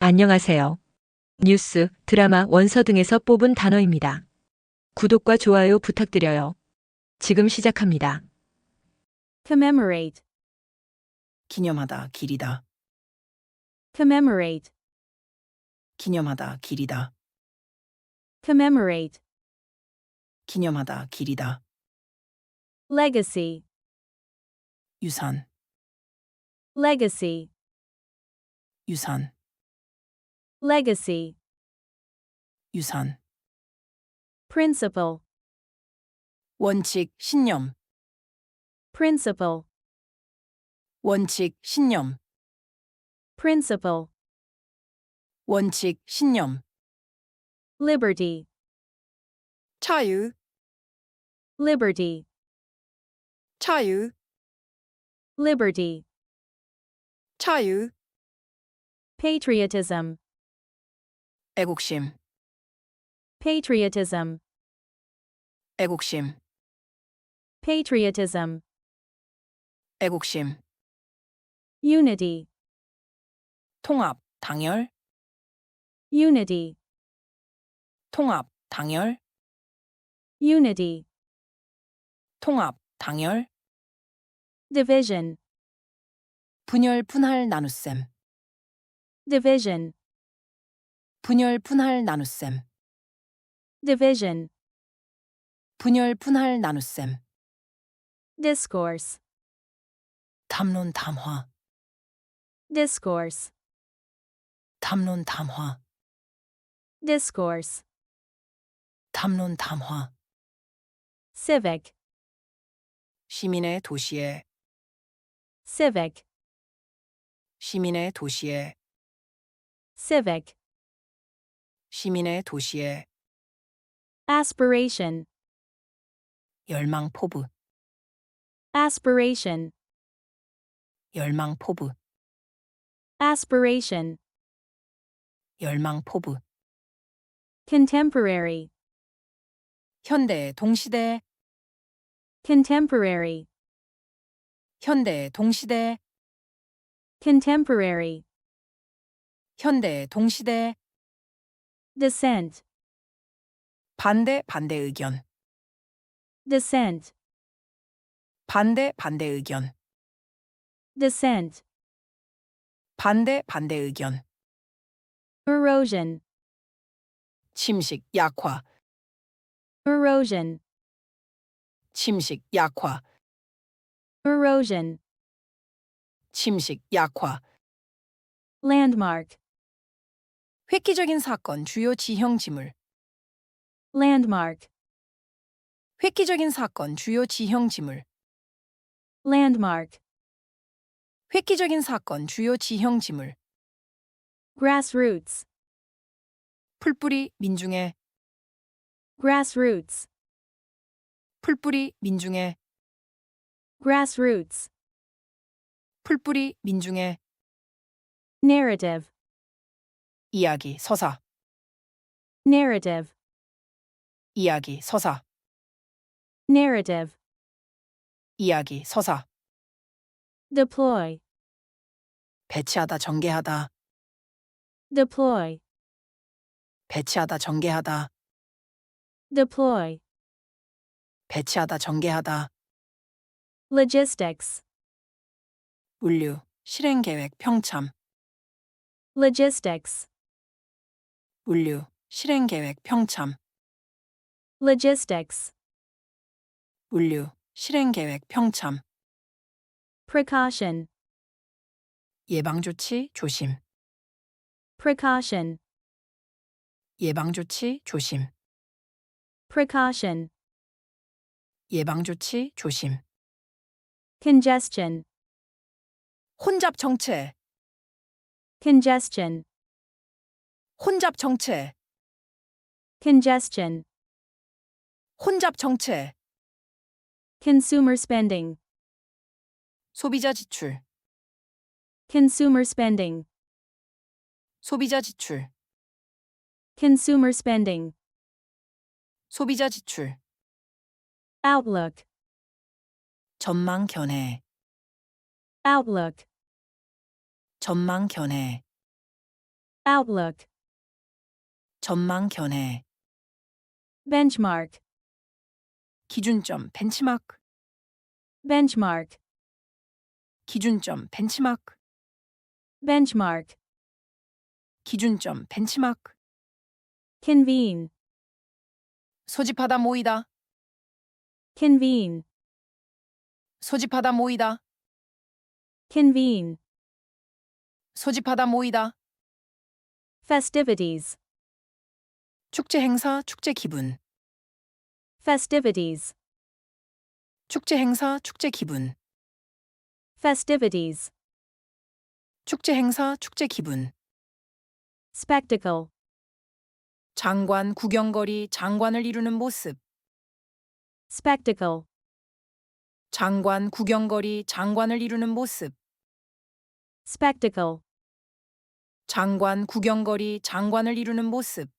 안녕하세요. 뉴스, 드라마, 원서 등에서 뽑은 단어입니다. 구독과 좋아요 부탁드려요. 지금 시작합니다. commemorate, 기념하다, 길이다. commemorate, 기념하다, 길이다. commemorate, 기념하다, 길이다. legacy, 유산, legacy, 유산, legacy, 유산. principle, 원칙, 신념. principle, 원칙, 신념. principle, 원칙, 신념. liberty, 자유, liberty, 자유, liberty, 자유. patriotism, 애국심, patriotism, 애국심, patriotism, 애국심. unity, 통합, 당열, unity, 통합, 당열, unity, 통합, 당열. division, 분열, 분할, 나눗셈. division, 분열, 분할, 나눗셈. division, 분열, 분할, 나눗셈. discourse, 담론, 담화. discourse, 담론, 담화. discourse, 담론, 담화. civic, 시민의 도시에, civic, 시민의 도시에, civic, 시민의 도시에. aspiration, 열망, 포부. aspiration, 열망, 포부. aspiration, 열망, 포부. contemporary, 현대, 동시대. contemporary, 현대, 동시대. contemporary, 현대, 동시대. dissent, 반대, 반대 의견. dissent, 반대, 반대 의견. dissent, 반대, 반대 의견. erosion, 침식, 약화. erosion, 침식, 약화. erosion, 침식, 약화. landmark, 획기적인 사건, 주요 지형 지물. landmark, 획기적인 사건, 주요 지형 지물. landmark, 획기적인 사건, 주요 지형 지물. grassroots, 풀뿌리, 민중의. grassroots, 풀뿌리, 민중의. grassroots, 풀뿌리, 민중의. narrative, 이야기, 서사. narrative, 이야기, 서사. narrative, 이야기, 서사. deploy, 배치하다, 전개하다. deploy, 배치하다, 전개하다. deploy, 배치하다, 전개하다. logistics, 물류, 실행계획, 평참. logistics, 물류, 실행계획, 평참. logistics, 물류, 실행계획, 평참. precaution, 예방조치, 조심. precaution, 예방조치, 조심. precaution, 예방조치, 조심. congestion, 혼잡 정체. congestion, 혼잡 정체. congestion, 혼잡 정체. consumer spending, 소비자 지출. consumer spending, 소비자 지출. consumer spending, 소비자 지출. outlook, 전망 견해. outlook, 전망 견해. Outlook. 전망 견해, Benchmark. 기준점 벤치마크, Benchmark. 기준점 벤치마크, Benchmark. 기준점 벤치마크. Convene. 소집하다 모이다, Convene. 소집하다 모이다, Convene. 소집하다 모이다. Festivities. 축제 행사, 축제 기분, Festivities. 축제 행사, 축제 기분, Festivities. 축제 행사, 축제 기분. Spectacle. 장관, 구경거리, 장관을 이루는 모습. Spectacle. 장관, 구경거리, 장관을 이루는 모습. Spectacle. 장관, 구경거리, 장관을 이루는 모습.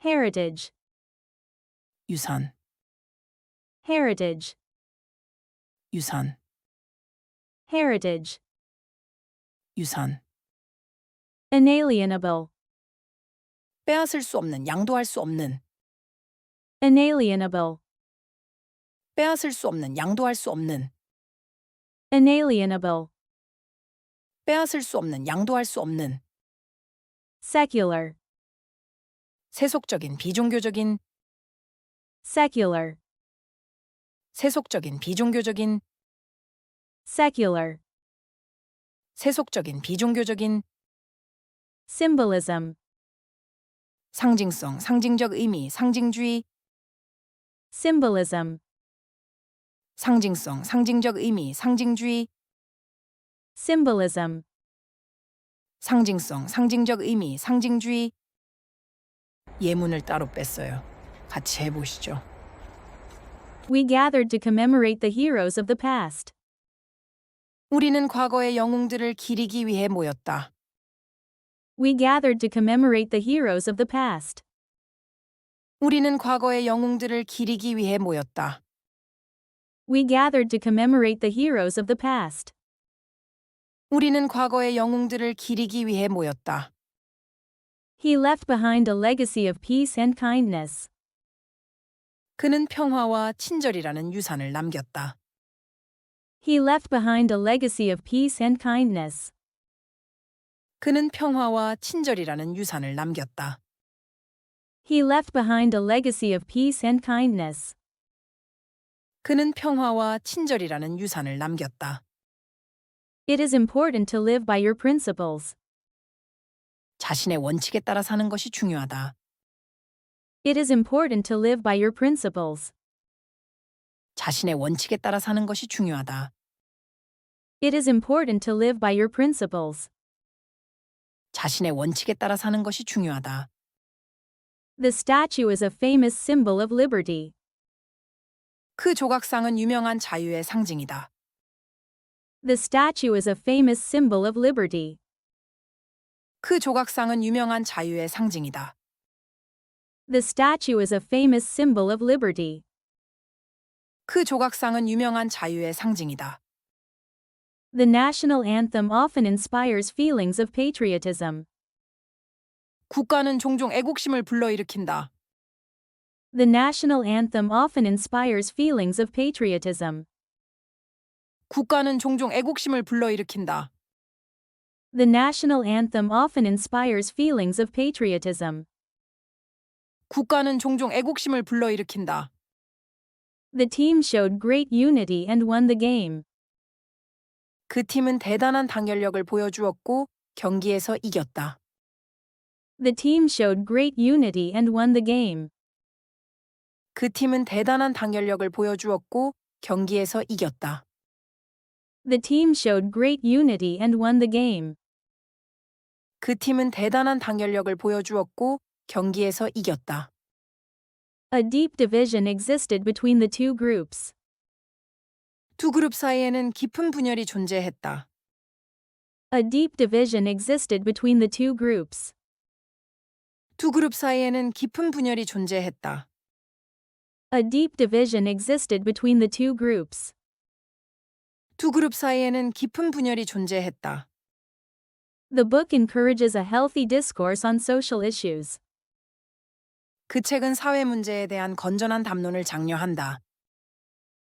Heritage. 유산, Heritage. 유산, Heritage. 유산. Inalienable. 빼앗을 수 없는, 양도할 수 없는. Inalienable. 빼앗을 수 없는, 양도할 수 없는. Inalienable. 빼앗을 수 없는, 양도할 수 없는. Secular. 세속적인, 비종교적인. Secular. 세속적인, 비종교적인. Secular. 세속적인, 비종교적인. Symbolism. 상징성, 상징적 의미, 상징주의. Symbolism. 상징성, 상징적 의미, 상징주의. Symbolism. 상징성, 상징적 의미, 상징주의. 예문을 따로 뺐어요. 같이 해보시죠. We gathered to commemorate the heroes of the past. 우리는 과거의 영웅들을 기리기 위해 모였다. We gathered to commemorate the heroes of the past. 우리는 과거의 영웅들을 기리기 위해 모였다. We gathered to commemorate the heroes of the past. 우리는 과거의 영웅들을 기리기 위해 모였다. He left behind a legacy of peace and kindness. 그는 평화와 친절이라는 유산을 남겼다. He left behind a legacy of peace and kindness. 그는 평화와 친절이라는 유산을 남겼다. He left behind a legacy of peace and kindness. 그는 평화와 친절이라는 유산을 남겼다. It is important to live by your principles. 자신의 원칙에 따라 사는 것이 중요하다. It is important to live by your principles. 자신의 원칙에 따라 사는 것이 중요하다. It is important to live by your principles. 자신의 원칙에 따라 사는 것이 중요하다. The statue is a famous symbol of liberty. 그 조각상은 유명한 자유의 상징이다. The statue is a famous symbol of liberty. 그 조각상은 유명한 자유의 상징이다. The statue is a famous symbol of liberty. 그 조각상은 유명한 자유의 상징이다. The national anthem often inspires feelings of patriotism. 국가는 종종 애국심을 불러일으킨다. The national anthem often inspires feelings of patriotism. 국가는 종종 애국심을 불러일으킨다. The national anthem often inspires feelings of patriotism. 국가는 종종 애국심을 불러일으킨다. The team showed great unity and won the game. 그 팀은 대단한 단결력을 보여주었고 경기에서 이겼다. The team showed great unity and won the game. 그 팀은 대단한 단결력을 보여주었고 경기에서 이겼다. The team showed great unity and won the game. 그 팀은 대단한 단결력을 보여주었고 경기에서 이겼다. A deep division existed between the two groups. 두 그룹 사이에는 깊은 분열이 존재했다. A deep division existed between the two groups. 두 그룹 사이에는 깊은 분열이 존재했다. A deep division existed between the two groups. 두 그룹 사이에는 깊은 분열이 존재했다. The book encourages a healthy discourse on social issues. 그 책은 사회 문제에 대한 건전한 담론을 장려한다.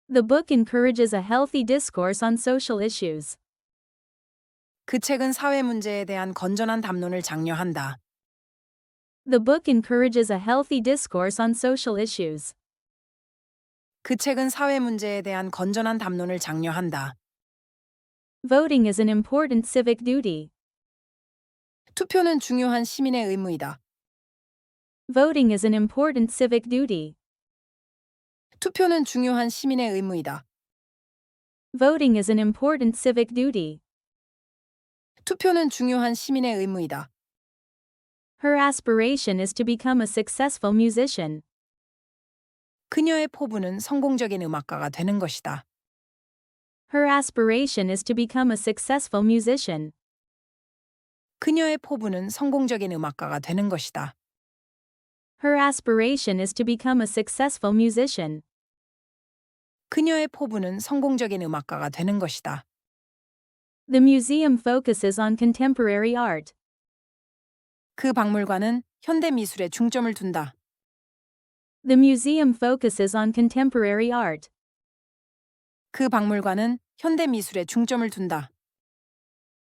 The book encourages a healthy discourse on social issues. 그 책은 사회 문제에 대한 건전한 담론을 장려한다. The book encourages a healthy discourse on social issues. 그 책은 사회 문제에 대한 건전한 담론을 장려한다. Voting is an important civic duty. 투표는 중요한 시민의 의무이다. Voting is an important civic duty. 투표는 중요한 시민의 의무이다. Voting is an important civic duty. 투표는 중요한 시민의 의무이다. Her aspiration is to become a successful musician. 그녀의 포부는 성공적인 음악가가 되는 것이다. Her aspiration is to become a successful musician. 그녀의 포부는 성공적인 음악가가 되는 것이다. Her aspiration is to become a successful musician. 그녀의 포부는 성공적인 음악가가 되는 것이다. The museum focuses on contemporary art. 그 박물관은 현대 미술에 중점을 둔다. The museum focuses on contemporary art. 그 박물관은 현대 미술에 중점을 둔다.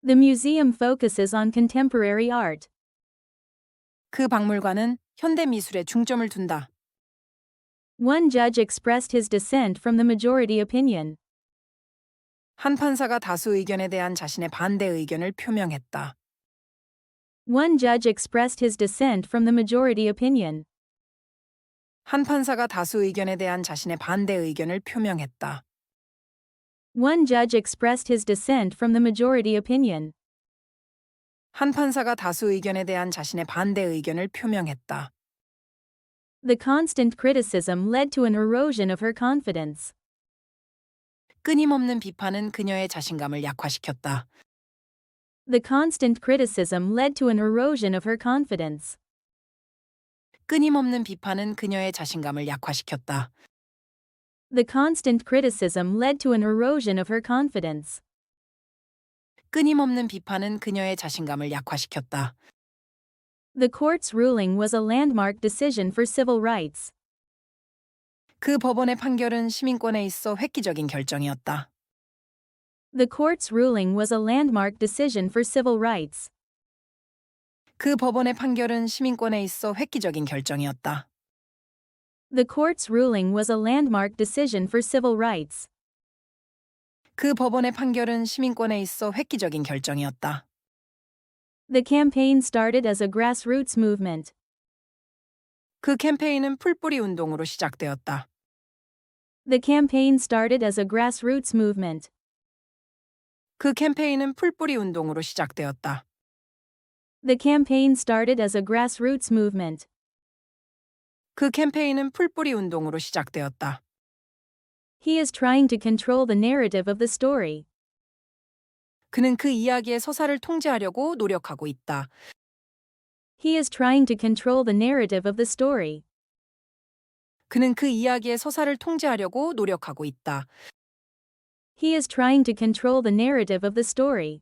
The museum focuses on contemporary art. 그 박물관은 현대 미술에 중점을 둔다. One judge expressed his dissent from the majority opinion. 한 판사가 다수 의견에 대한 자신의 반대 의견을 표명했다. One judge expressed his dissent from the majority opinion. 한 판사가 다수 의견에 대한 자신의 반대 의견을 표명했다. One judge expressed his dissent from the majority opinion. 한 판사가 다수 의견에 대한 자신의 반대 의견을 표명했다. The constant criticism led to an erosion of her confidence. 끊임없는 비판은 그녀의 자신감을 약화시켰다. The constant criticism led to an erosion of her confidence. 끊임없는 비판은 그녀의 자신감을 약화시켰다. The constant criticism led to an erosion of her confidence. 끊임없는 비판은 그녀의 자신감을 약화시켰다. The court's ruling was a landmark decision for civil rights. 그 법원의 판결은 시민권에 있어 획기적인 결정이었다. The court's ruling was a landmark decision for civil rights. 그 법원의 판결은 시민권에 있어 획기적인 결정이었다. The court's ruling was a landmark decision for civil rights. 그 법원의 판결은 시민권에 있어 획기적인 결정이었다. The campaign started as a grassroots movement. 그 캠페인은 풀뿌리 운동으로 시작되었다. The campaign started as a grassroots movement. 그 캠페인은 풀뿌리 운동으로 시작되었다. The campaign started as a grassroots movement. 그 캠페인은 풀뿌리 운동으로 시작되었다. He is trying to control the narrative of the story. 그는 그 이야기의 서사를 통제하려고 노력하고 있다. He is trying to control the narrative of the story. 그는 그 이야기의 서사를 통제하려고 노력하고 있다. He is trying to control the narrative of the story.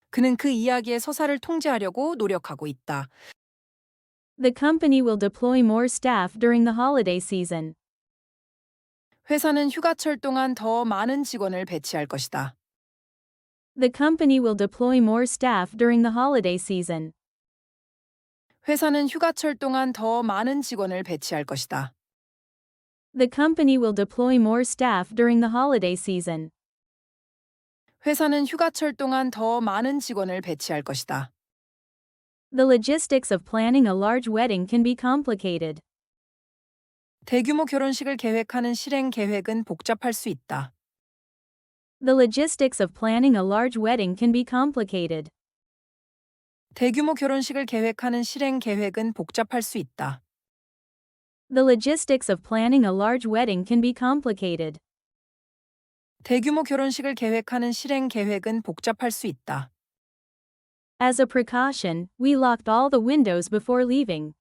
그는 그 이야기의 서사를 통제하려고 노력하고 있다. The company will deploy more staff during the holiday season. 회사는 휴가철 동안 더 많은 직원을 배치할 것이다. The company will deploy more staff during the holiday season. 회사는 휴가철 동안 더 많은 직원을 배치할 것이다. The company will deploy more staff during the holiday season. 회사는 휴가철 동안 더 많은 직원을 배치할 것이다. The logistics of planning a large wedding can be complicated. 대규모 결혼식을 계획하는 실행 계획은 복잡할 수 있다. The logistics of planning a large wedding can be complicated. 대규모 결혼식을 계획하는 실행 계획은 복잡할 수 있다. The logistics of planning a large wedding can be complicated. 대규모 결혼식을 계획하는 실행 계획은 복잡할 수 있다. As a precaution, we locked all the windows before leaving.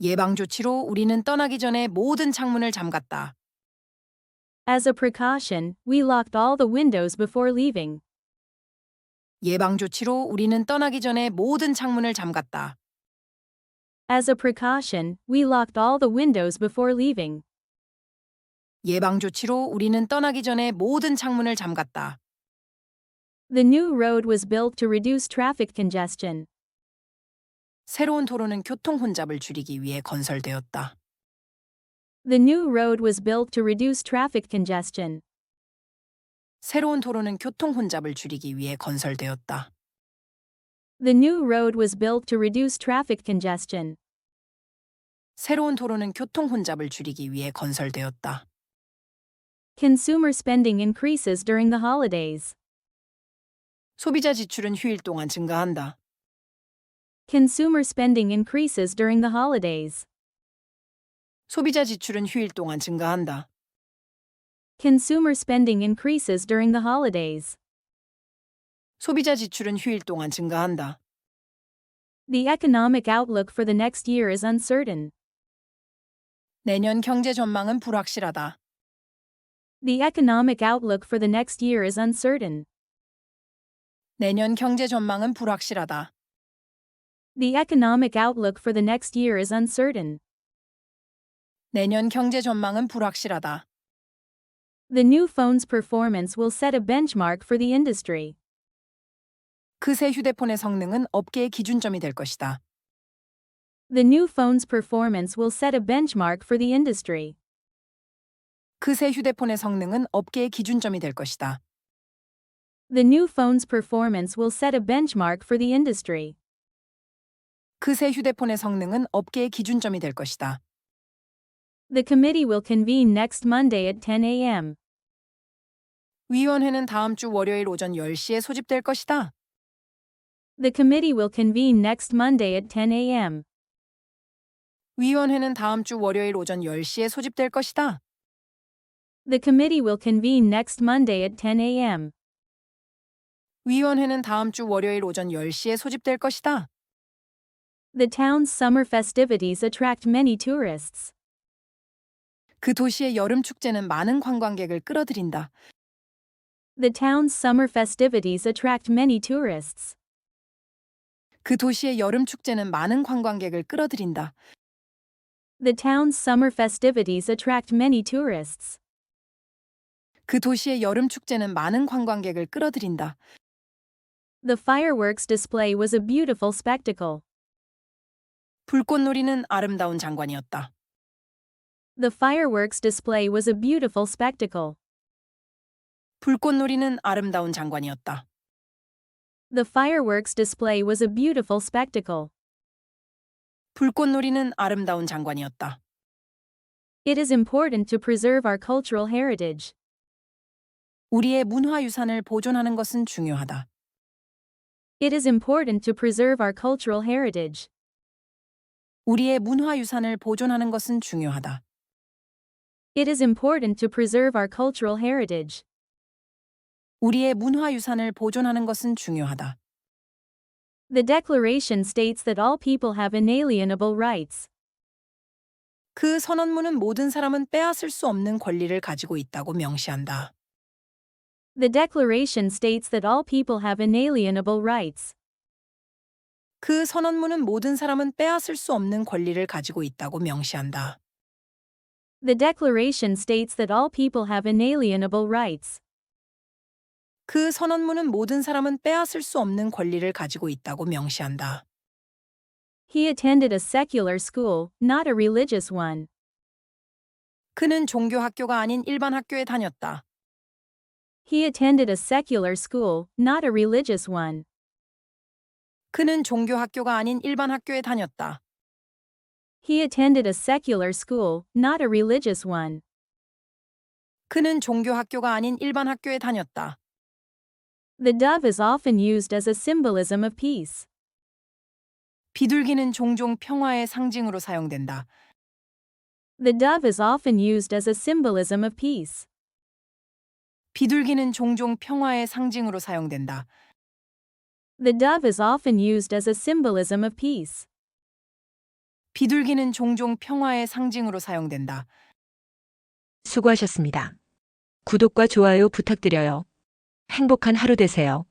예방 조치로 우리는 떠나기 전에 모든 창문을 잠갔다. As a precaution, we locked all the windows before leaving. 예방 조치로 우리는 떠나기 전에 모든 창문을 잠갔다. As a precaution, we locked all the windows before leaving. 예방 조치로 우리는 떠나기 전에 모든 창문을 잠갔다. The new road was built to reduce traffic congestion. 새로운 도로는 교통 혼잡을 줄이기 위해 건설되었다. The new road was built to reduce traffic congestion. 새로운 도로는 교통 혼잡을 줄이기 위해 건설되었다. The new road was built to reduce traffic congestion. 새로운 도로는 교통 혼잡을 줄이기 위해 건설되었다. Consumer spending increases during the holidays. 소비자 지출은 휴일 동안 증가한다. Consumer spending increases during the holidays. 소비자 지출은 휴일 동안 증가한다. Consumer spending increases during the holidays. 소비자 지출은 휴일 동안 증가한다. The economic outlook for the next year is uncertain. 내년 경제 전망은 불확실하다. The economic outlook for the next year is uncertain. 내년 경제 전망은 불확실하다. The economic outlook for the next year is uncertain. 내년 경제 전망은 불확실하다. The new phone's performance will set a benchmark for the industry. 그 새 휴대폰의 성능은 업계의 기준점이 될 것이다. The new phone's performance will set a benchmark for the industry. 그 새 휴대폰의 성능은 업계의 기준점이 될 것이다. The new phone's performance will set a benchmark for the industry. 그 새 휴대폰의 성능은 업계의 기준점이 될 것이다. The committee will convene next Monday at 10 a.m. 위원회는 다음 주 월요일 오전 10시에 소집될 것이다. The committee will convene next Monday at 10 a.m. 위원회는 다음 주 월요일 오전 10시에 소집될 것이다. The committee will convene next Monday at 10 a.m. 위원회는 다음 주 월요일 오전 10시에 소집될 것이다. The town's summer festivities attract many tourists. 그 도시의 여름 축제는 많은 관광객을 끌어들인다. The town's summer festivities attract many tourists. 그 도시의 여름 축제는 많은 관광객을 끌어들인다. The town's summer festivities attract many tourists. 그 도시의 여름 축제는 많은 관광객을 끌어들인다. The fireworks display was a beautiful spectacle. 불꽃놀이는 아름다운 장관이었다. The fireworks display was a beautiful spectacle. 불꽃놀이는 아름다운 장관이었다. The fireworks display was a beautiful spectacle. 불꽃놀이는 아름다운 장관이었다. It is important to preserve our cultural heritage. 우리의 문화유산을 보존하는 것은 중요하다. It is important to preserve our cultural heritage. 우리의 문화유산을 보존하는 것은 중요하다. It is important to preserve our cultural heritage. 우리의 문화유산을 보존하는 것은 중요하다. The Declaration states that all people have inalienable rights. 그 선언문은 모든 사람은 빼앗을 수 없는 권리를 가지고 있다고 명시한다. The Declaration states that all people have inalienable rights. 그 선언문은 모든 사람은 빼앗을 수 없는 권리를 가지고 있다고 명시한다. The Declaration states that all people have inalienable rights. 그 선언문은 모든 사람은 빼앗을 수 없는 권리를 가지고 있다고 명시한다. He attended a secular school, not a religious one. 그는 종교 학교가 아닌 일반 학교에 다녔다. He attended a secular school, not a religious one. 그는 종교 학교가 아닌 일반 학교에 다녔다. He attended a secular school, not a religious one. 그는 종교 학교가 아닌 일반 학교에 다녔다. The dove is often used as a symbolism of peace. 비둘기는 종종 평화의 상징으로 사용된다. The dove is often used as a symbolism of peace. 비둘기는 종종 평화의 상징으로 사용된다. The dove is often used as a symbolism of peace. 비둘기는 종종 평화의 상징으로 사용된다. 수고하셨습니다. 구독과 좋아요 부탁드려요. 행복한 하루 되세요.